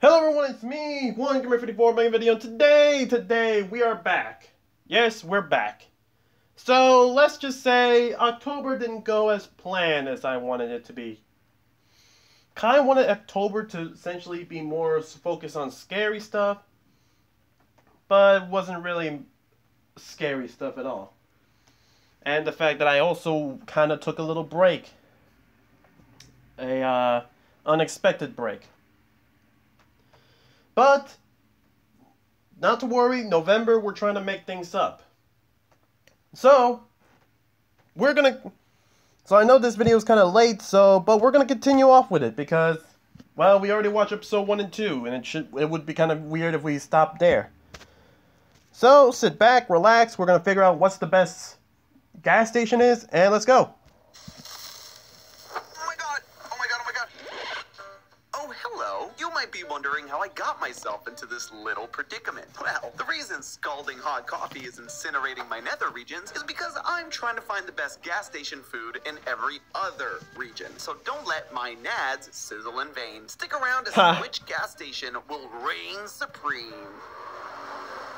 Hello everyone, it's me, OneGamer54 making a video. Today we are back. Yes, we're back. So let's just say October didn't go as planned as I wanted it to be. Kind of wanted October to essentially be more focused on scary stuff, but it wasn't really scary stuff at all. And the fact that I also kind of took a little break, a unexpected break. But not to worry, November we're trying to make things up. So I know this video is kind of late, but we're gonna continue off with it because, well, we already watched episode 1 and 2, and it would be kind of weird if we stopped there. So sit back, relax. We're gonna figure out what's the best gas station is, and let's go. You might be wondering how I got myself into this little predicament. Well, the reason scalding hot coffee is incinerating my nether regions is because I'm trying to find the best gas station food in every other region. So don't let my nads sizzle in vain. Stick around to see which gas station will reign supreme.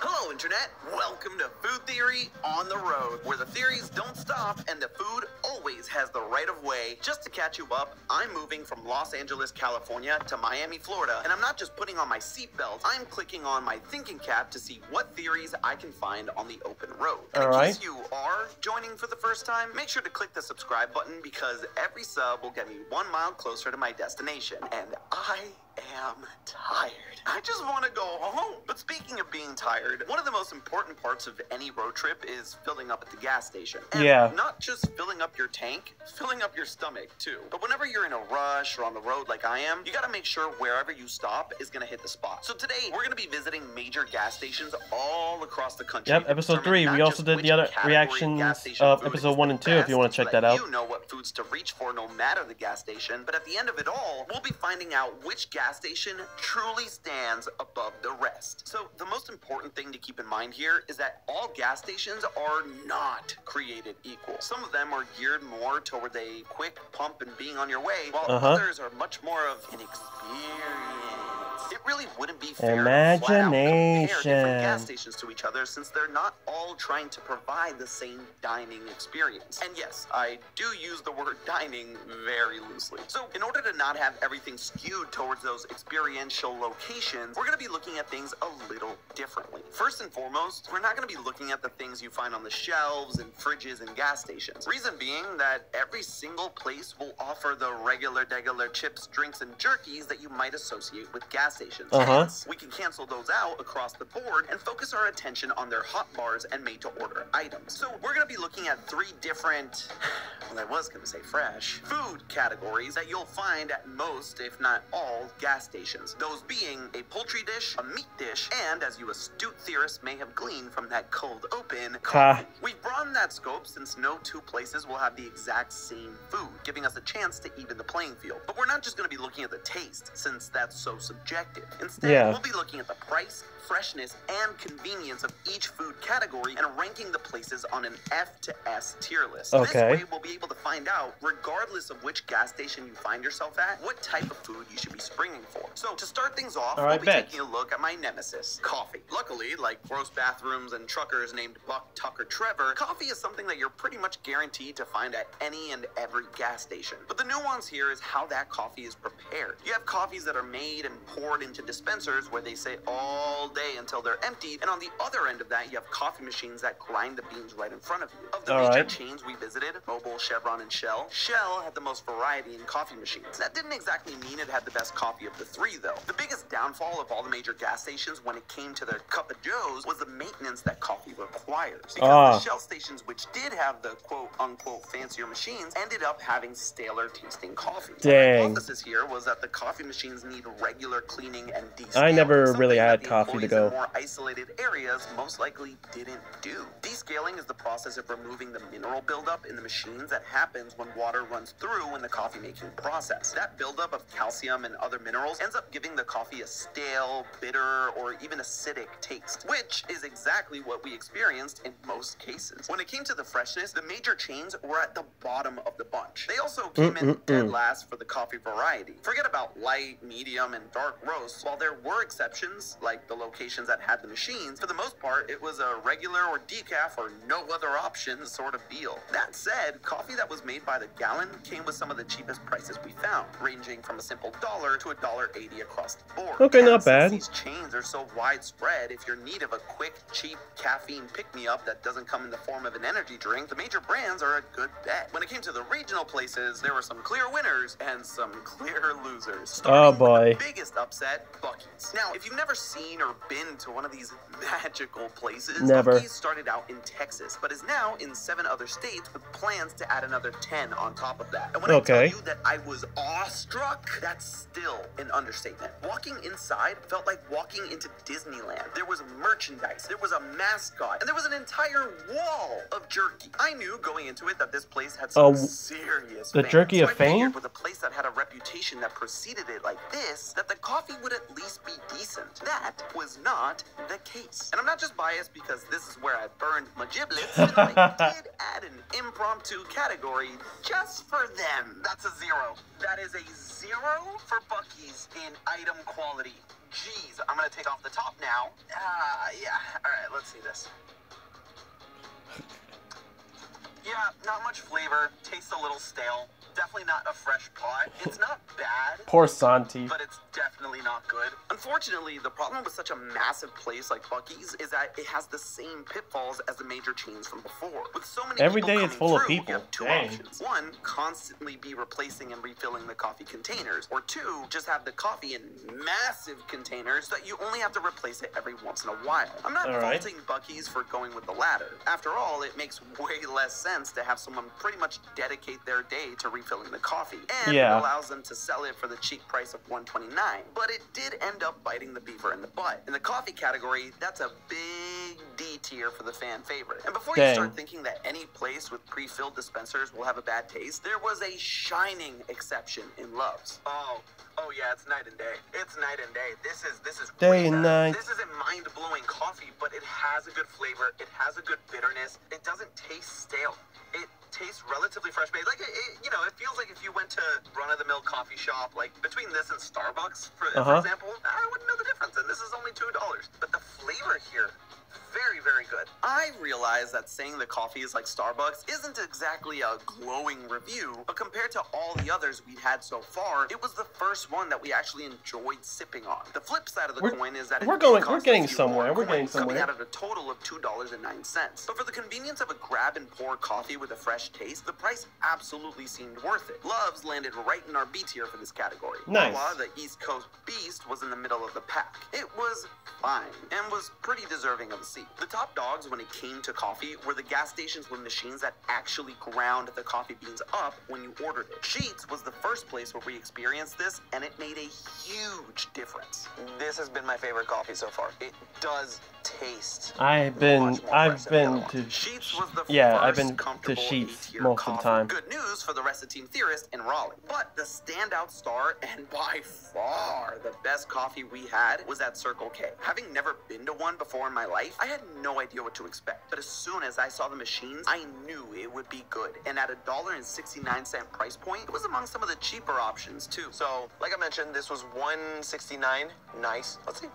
Hello, Internet. Welcome to Food Theory on the Road, where the theories don't stop and the food always has the right of way. Just to catch you up, I'm moving from Los Angeles, California to Miami, Florida, and I'm not just putting on my seatbelt, I'm clicking on my thinking cap to see what theories I can find on the open road. And in case you are joining for the first time, make sure to click the subscribe button because every sub will get me 1 mile closer to my destination, and I am tired. I just want to go home. But speaking of being tired, one of the most important parts of any road trip is filling up at the gas station. And not just filling up your tank, filling up your stomach too. But whenever you're in a rush or on the road like I am, you gotta make sure wherever you stop is gonna hit the spot. So today, we're gonna be visiting major gas stations all across the country. Yep, episode 3. We also did the other reactions of episode 1 and 2 if you want to check that out. You know what foods to reach for no matter the gas station, but at the end of it all, we'll be finding out which gas station truly stands above the rest. So the most important thing to keep in mind here is that all gas stations are not created equal. Some of them are geared more toward a quick pump and being on your way, while others are much more of an experience. It really wouldn't be fair to flat out compare different gas stations to each other since they're not all trying to provide the same dining experience. And yes, I do use the word dining very loosely. So in order to not have everything skewed towards those experiential locations, we're going to be looking at things a little differently. First and foremost, we're not going to be looking at the things you find on the shelves and fridges and gas stations. Reason being that every single place will offer the regular chips, drinks, and jerkies that you might associate with gas stations. Hence, we can cancel those out across the board and focus our attention on their hot bars and made-to-order items. So we're going to be looking at 3 different, well, I was going to say fresh, food categories that you'll find at most, if not all, gas stations. Those being a poultry dish, a meat dish, and, as you astute theorists may have gleaned from that cold open, coffee. We've broadened that scope since no 2 places will have the exact same food, giving us a chance to even the playing field. But we're not just going to be looking at the taste, since that's so subjective. Instead, we'll be looking at the price, freshness, and convenience of each food category and ranking the places on an F to S tier list. This way, we'll be able to find out, regardless of which gas station you find yourself at, what type of food you should be springing for. So, to start things off, we'll be taking a look at my nemesis, coffee. Luckily, like gross bathrooms and truckers named Buck, Tuck, or Trevor, coffee is something that you're pretty much guaranteed to find at any and every gas station. But the nuance here is how that coffee is prepared. You have coffees that are made and poured into dispensers where they sit all day until they're emptied, and on the other end of that, you have coffee machines that grind the beans right in front of you. Of the major chains we visited, Mobil, Chevron, and Shell had the most variety in coffee machines. That didn't exactly mean it had the best coffee of the 3, though. The biggest downfall of all the major gas stations when it came to their cup of joes was the maintenance that coffee requires. Because the Shell stations, which did have the quote-unquote fancier machines, ended up having staler tasting coffee. The hypothesis here was that the coffee machines need regular cleaning and descaling. I never really had coffee to go. More isolated areas most likely didn't do. Descaling is the process of removing the mineral buildup in the machines that happens when water runs through in the coffee making process. That buildup of calcium and other minerals ends up giving the coffee a stale, bitter, or even acidic taste, which is exactly what we experienced in most cases. When it came to the freshness, the major chains were at the bottom of the bunch. They also came in dead last for the coffee variety. Forget about light, medium, and dark roast. roasts. While there were exceptions, like the locations that had the machines, for the most part, it was a regular or decaf or no other option sort of deal. That said, coffee that was made by the gallon came with some of the cheapest prices we found, ranging from a simple $1 to $1.80 across the board. Okay, And not bad. Since these chains are so widespread, if you're in need of a quick, cheap caffeine pick-me-up that doesn't come in the form of an energy drink, the major brands are a good bet. When it came to the regional places, there were some clear winners and some clear losers. Oh Starting boy. with the biggest upset, Buc-ee's. Now, if you've never seen or been to one of these magical places, Never. Buc-ee's started out in Texas, but is now in 7 other states with plans to add another 10 on top of that. And when I Okay. tell you that I was awestruck, that's still an understatement. Walking inside felt like walking into Disneyland. There was merchandise, there was a mascot, and there was an entire wall of jerky. I knew going into it that this place had some serious the fans. jerky So of I figured fame? with a place that had a reputation that preceded it like this, that the coffee would at least be decent. That was not the case. And I'm not just biased because this is where I burned my giblets, but I did add an impromptu category just for them. That's a 0. That is a 0 for Buc-ee's in item quality. Jeez, I'm gonna take off the top now. Yeah, all right, let's see this. Yeah, not much flavor, tastes a little stale. Definitely not a fresh pot. It's not bad, Poor Santi. but it's definitely not good. Unfortunately, the problem with such a massive place like Buc-ee's is that it has the same pitfalls as the major chains from before. With so many Every people day it's coming full of through, people. you have 2 Dang. options. 1, constantly be replacing and refilling the coffee containers. Or 2, just have the coffee in massive containers so that you only have to replace it every once in a while. I'm not All right. faulting Buc-ee's for going with the latter. After all, it makes way less sense to have someone pretty much dedicate their day to refilling the coffee, and Yeah. it allows them to sell it for the cheap price of $1.29. But it did end up biting the beaver in the butt. In the coffee category, that's a big D tier for the fan favorite. And before you Dang. start thinking that any place with pre-filled dispensers will have a bad taste, there was a shining exception in Love's. Oh yeah, it's night and day. It's night and day. This is Day way and better. night. This isn't mind-blowing coffee, but it has a good flavor. It has a good bitterness. It doesn't taste stale. It tastes relatively fresh made. Like, it feels like if you went to run-of-the-mill coffee shop, like between this and Starbucks, for example, I wouldn't know the difference, and this is only $2. But the flavor here, very, very good. I realize that saying the coffee is like Starbucks isn't exactly a glowing review, but compared to all the others we'd had so far, it was the first one that we actually enjoyed sipping on. The flip side of the coin is that we're getting somewhere. We're getting somewhere. Coming out at a total of $2.09. But for the convenience of a grab and pour coffee with a fresh taste, the price absolutely seemed worth it. Love's landed right in our B tier for this category. Nice. Wawa, the East Coast beast, was in the middle of the pack. It was fine and was pretty deserving of a seat. The top dogs when it came to coffee were the gas stations with machines that actually ground the coffee beans up when you ordered it. Sheetz was the first place where we experienced this, and it made a huge difference. This has been my favorite coffee so far. It does taste I've been much more fresh than the other to one. Sheetz was the yeah, first I've been to comfortable Sheetz A-tier most of the coffee. time. Good news for the Recipe Theorist in Raleigh. But the standout star, and by far the best coffee we had, was at Circle K. Having never been to one before in my life, I had no idea what to expect. But as soon as I saw the machines, I knew it would be good. And at $1.69 price point, it was among some of the cheaper options too. So, like I mentioned, this was $1.69. Nice. Let's see.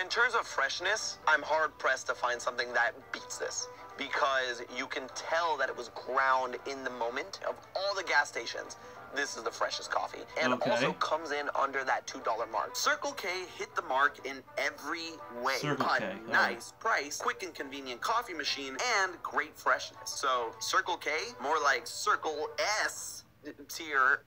In terms of freshness, I'm hard-pressed to find something that beats this, because you can tell that it was ground in the moment. Of all the gas stations, this is the freshest coffee, and Okay. also comes in under that $2 mark. Circle K hit the mark in every way. Circle A K, nice price, quick and convenient coffee machine, and great freshness. So Circle K, more like Circle S tier.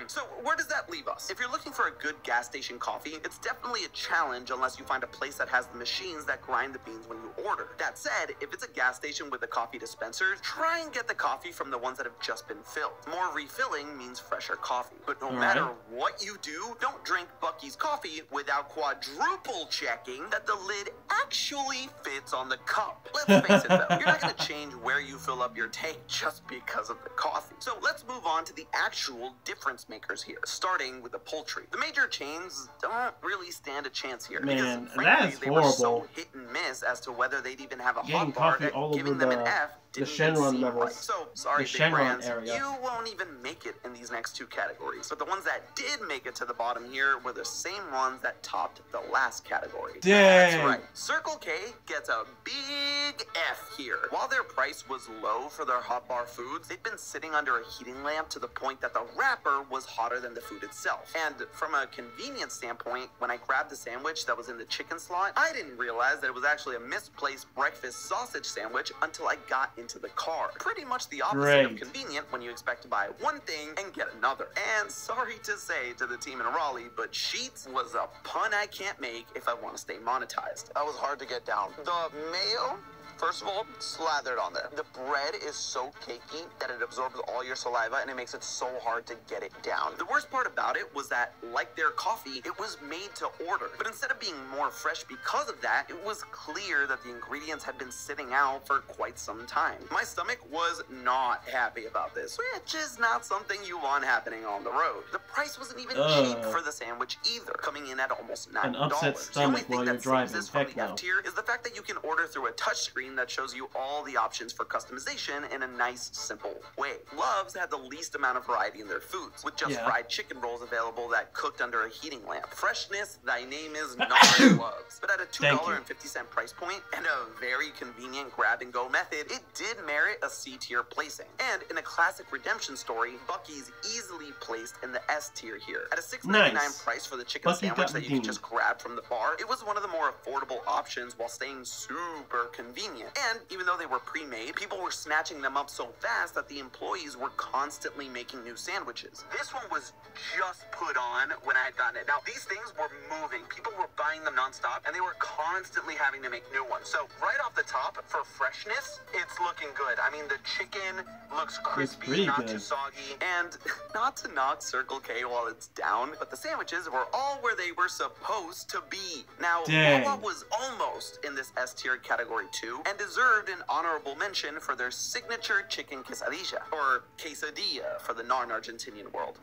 So where does that leave us? If you're looking for a good gas station coffee, it's definitely a challenge unless you find a place that has the machines that grind the beans when you order. That said, if it's a gas station with a coffee dispenser, try and get the coffee from the ones that have just been filled. More refilling means fresher coffee. But no matter what you do, don't drink Buc-ee's coffee without quadruple checking that the lid actually fits on the cup. Let's face it though, you're not going to change where you fill up your tank just because of the coffee. So let's move on to the actual difference makers here, starting with the poultry. The major chains don't really stand a chance here. Man, because, frankly, that is they were so horrible. hit and miss as to whether they'd even have a Getting hot bar coffee that all over giving them an the F didn't Shenron seem levels. right. So, sorry, The big Shenron brands, area. you won't even make it in these next two categories. But the ones that did make it to the bottom here were the same ones that topped the last category. Dang. That's right. Circle K gets a big F here. While their price was low for their hot bar foods, they'd been sitting under a heating lamp to the point that the wrapper was hotter than the food itself. And from a convenience standpoint, when I grabbed the sandwich that was in the chicken slot, I didn't realize that it was actually a misplaced breakfast sausage sandwich until I got into the car. Pretty much the opposite of Great. convenient when you expect to buy one thing and get another. And sorry to say to the team in Raleigh, but Sheetz was a pun I can't make if I want to stay monetized. That was hard to get down. The mayo, first of all, slathered on there. The bread is so cakey that it absorbs all your saliva and it makes it so hard to get it down. The worst part about it was that, like their coffee, it was made to order. But instead of being more fresh because of that, it was clear that the ingredients had been sitting out for quite some time. My stomach was not happy about this, which is not something you want happening on the road. The price wasn't even cheap for the sandwich either, coming in at almost $9. An upset The only stomach thing while that you're saves driving. this from Heck the no. F tier is the fact that you can order through a touchscreen that shows you all the options for customization in a nice, simple way. Love's had the least amount of variety in their foods, with just fried chicken rolls available that cooked under a heating lamp. Freshness, thy name is not Love's. But at a $2.50 price point and a very convenient grab-and-go method, it did merit a C tier placing. And in a classic redemption story, Buc-ee's easily placed in the S tier here. At a $6.99 Nice. price for the chicken Buc-ee sandwich got that you redeemed. could just grab from the bar, it was one of the more affordable options while staying super convenient. And even though they were pre-made, people were snatching them up so fast that the employees were constantly making new sandwiches. This one was just put on when I had gotten it. Now, these things were moving. People were buying them nonstop, and they were constantly having to make new ones. So right off the top, for freshness, it's looking good. I mean, the chicken looks crispy, pretty not good. too soggy. And not to knock Circle K while it's down, but the sandwiches were all where they were supposed to be. Now, Dang. Wawa was almost in this S tier category too, and deserved an honorable mention for their signature chicken quesadilla, or quesadilla for the non-Argentinian world.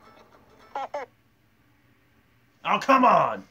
Oh, come on!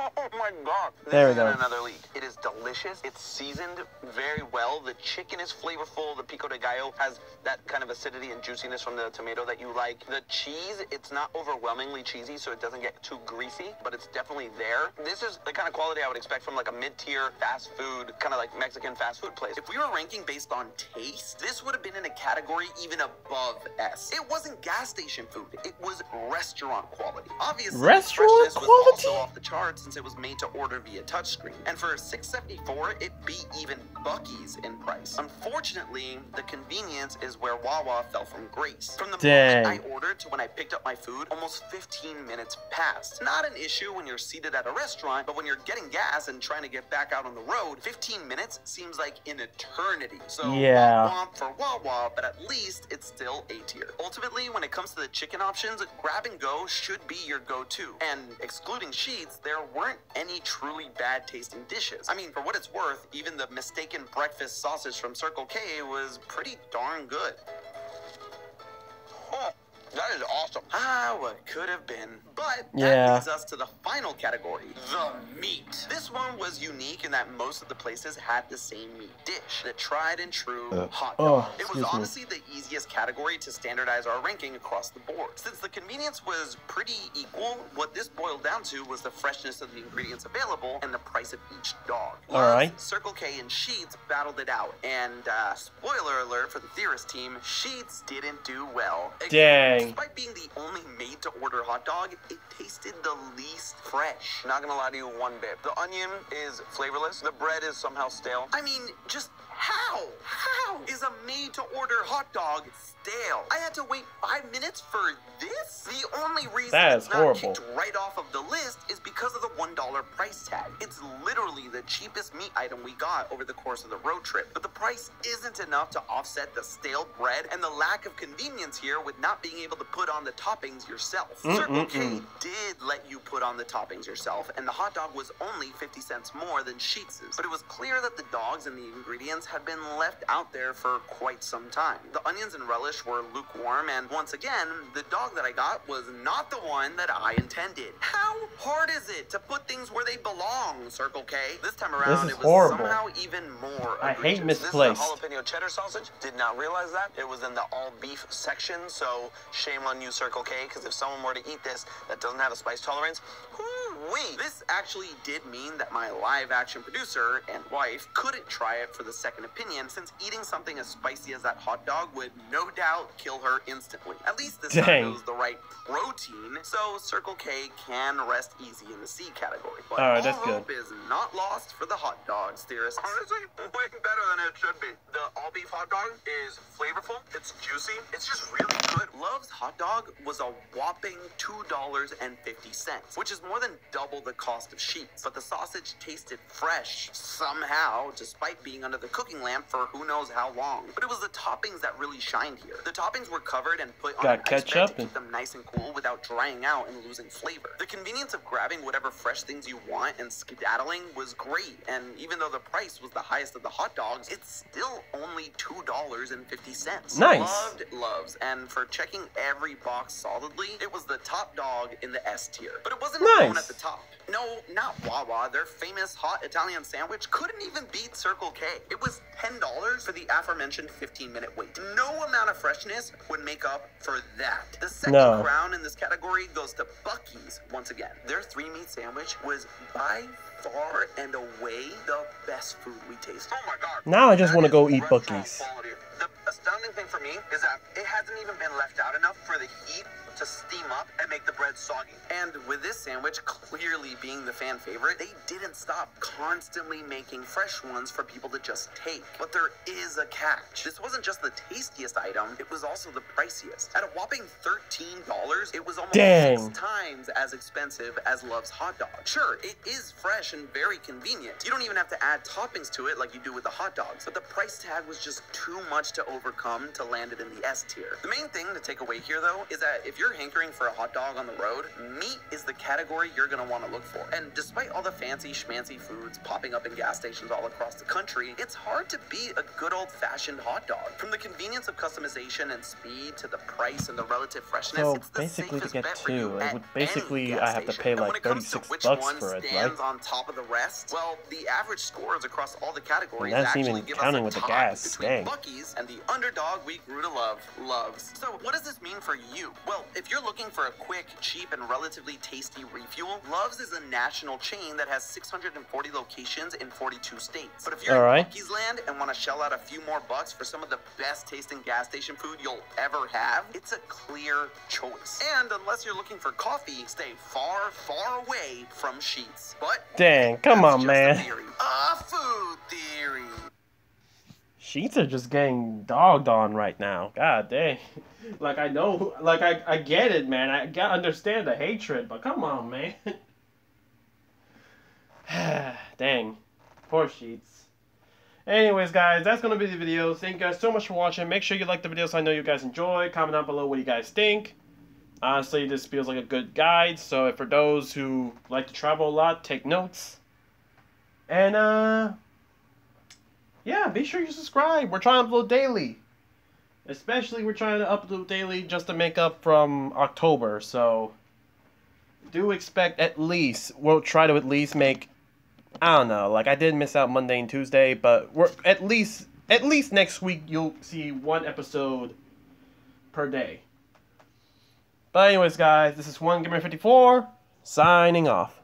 Oh my god. There we This is go. in another league. It is delicious. It's seasoned very well. The chicken is flavorful. The pico de gallo has that kind of acidity and juiciness from the tomato that you like. The cheese, it's not overwhelmingly cheesy, so it doesn't get too greasy, but it's definitely there. This is the kind of quality I would expect from like a mid-tier fast food, kind of like Mexican fast food place. If we were ranking based on taste, this would have been in a category even above S. It wasn't gas station food. It was restaurant quality. Obviously, Restaurant freshness was quality? also off the charts since it was made to order via touchscreen. And for $6.74, it beat even Buc-ee's in price. Unfortunately, the convenience is where Wawa fell from grace. From the Dang. moment I ordered to when I picked up my food, almost 15 minutes passed. Not an issue when you're seated at a restaurant, but when you're getting gas and trying to get back out on the road, 15 minutes seems like an eternity. So Yeah. womp for Wawa, but at least it's still A tier. Ultimately, when it comes to the chicken options, grab and go should be your go-to. And excluding Sheetz, there weren't any truly bad tasting dishes. I mean, for what it's worth, even the mistaken breakfast sausage from Circle K was pretty darn good. Oh, that is awesome. Ah, what could have been. But that Yeah. leads us to the final category, the meat. This one was unique in that most of the places had the same meat dish, the tried and true hot dog. It was excuse me. honestly the easiest category to standardize our ranking across the board. Since the convenience was pretty equal, what this boiled down to was the freshness of the ingredients available and the price of each dog. All right. Circle K and Sheetz battled it out. And spoiler alert for the Theorist team, Sheetz didn't do well. Dang. Despite being the only made-to-order hot dog, it tasted the least fresh. Not gonna lie to you one bit. The onion is flavorless. The bread is somehow stale. I mean, just how? How is a made-to-order hot dog stale? I had to wait 5 minutes for this? The only reason That it's is not horrible. kicked right off of the list is because of the $1 price tag. It's literally the cheapest meat item we got over the course of the road trip. But the price isn't enough to offset the stale bread and the lack of convenience here with not being able to put on the toppings yourself. Circle K did let you put on the toppings yourself, and the hot dog was only 50 cents more than Sheetz's. But it was clear that the dogs and the ingredients had been left out there for quite some time. The onions and relish were lukewarm, and once again, the dog that I got was not the one that I intended. How hard is it to put things where they belong, Circle K. This time around, This is it was horrible. somehow even more I hate egregious. misplaced. This is a jalapeno cheddar sausage. Did not realize that. It was in the all beef section, so shame on you, Circle K, because if someone were to eat this that doesn't have a spice tolerance, whoo-wee. This actually did mean that my live-action producer and wife couldn't try it for the second opinion, since eating something as spicy as that hot dog would no doubt kill her instantly. At least this time it was the right protein, so Circle K can rest easy in the C category. But Alright, that's all good. hope is not lost for the hot dogs, theorists. Honestly, way better than it should be. The all beef hot dog is flavorful. It's juicy. It's just really good. Love's hot dog was a whopping $2.50, which is more than double the cost of Sheetz. But the sausage tasted fresh somehow, despite being under the cooking lamp for who knows how long. But it was the toppings that really shined here. The toppings were covered and put on Got an ice bed ketchup to keep and- them nice and cool without drying out and losing flavor. The convenience of grabbing whatever fresh things you want and skedaddling was great. And even though the price was the highest of the hot dogs, it's still only $2.50. Nice. Loved Love's, and for checking every box solidly, it was the top dog in the S tier. But it wasn't alone Nice. at the top. No, not Wawa. Their famous hot Italian sandwich couldn't even beat Circle K. It was $10 for the aforementioned 15-minute wait. No amount of freshness would make up for that. The second crown in this category goes to Buc-ee's once again. Their 3-meat sandwich was by far and away the best food we tasted. Oh my god. Now I just That want to is go eat restaurant Buc-ee's. quality. The astounding thing for me is that it hasn't even been left out enough for the heat to steam up and make the bread soggy. And with this sandwich clearly being the fan favorite, they didn't stop constantly making fresh ones for people to just take. But there is a catch. This wasn't just the tastiest item, it was also the priciest. At a whopping $13, it was almost 6 times as expensive as Love's hot dog. Sure, it is fresh and very convenient. You don't even have to add toppings to it like you do with the hot dogs. But the price tag was just too much to overcome to land it in the S tier. The main thing to take away here, though, is that if you're hankering for a hot dog on the road, meat is the category you're going to want to look for. And despite all the fancy schmancy foods popping up in gas stations all across the country, it's hard to beat a good old-fashioned hot dog. From the convenience of customization and speed to the price and the relative freshness, So it's the basically to safest get bet for two, you it at would any basically gas I have to station. pay And when like it comes to 36 which bucks one for it, right? stands on top of the rest, well, the average scores across all the categories And that's actually even give counting us with a the tie gas, between dang. Buc-ee's and the underdog we grew to love, Love's. So what does this mean for you? Well, if you're looking for a quick, cheap, and relatively tasty refuel, Love's is a national chain that has 640 locations in 42 states. But if you're in Buc-ee's land and want to shell out a few more bucks for some of the best tasting gas station food you'll ever have, it's a clear choice. And unless you're looking for coffee, stay far, far away from Sheetz. But Dang, come that's on, just man. A theory. A food theory. Sheets are just getting dogged on right now. God dang. Like I know, like I get it, man. I understand the hatred, but come on, man. Dang. Poor Sheets. Anyways, guys, that's going to be the video. Thank you guys so much for watching. Make sure you like the video so I know you guys enjoy. Comment down below what you guys think. Honestly, this feels like a good guide. So for those who like to travel a lot, take notes. And, yeah, be sure you subscribe. We're trying to upload daily. Especially, we're trying to upload daily just to make up from October. So, do expect at least, we'll try to at least make, I don't know, like I did miss out Monday and Tuesday, but we're at least next week you'll see 1 episode per day. But anyways, guys, this is OneGamer54 signing off.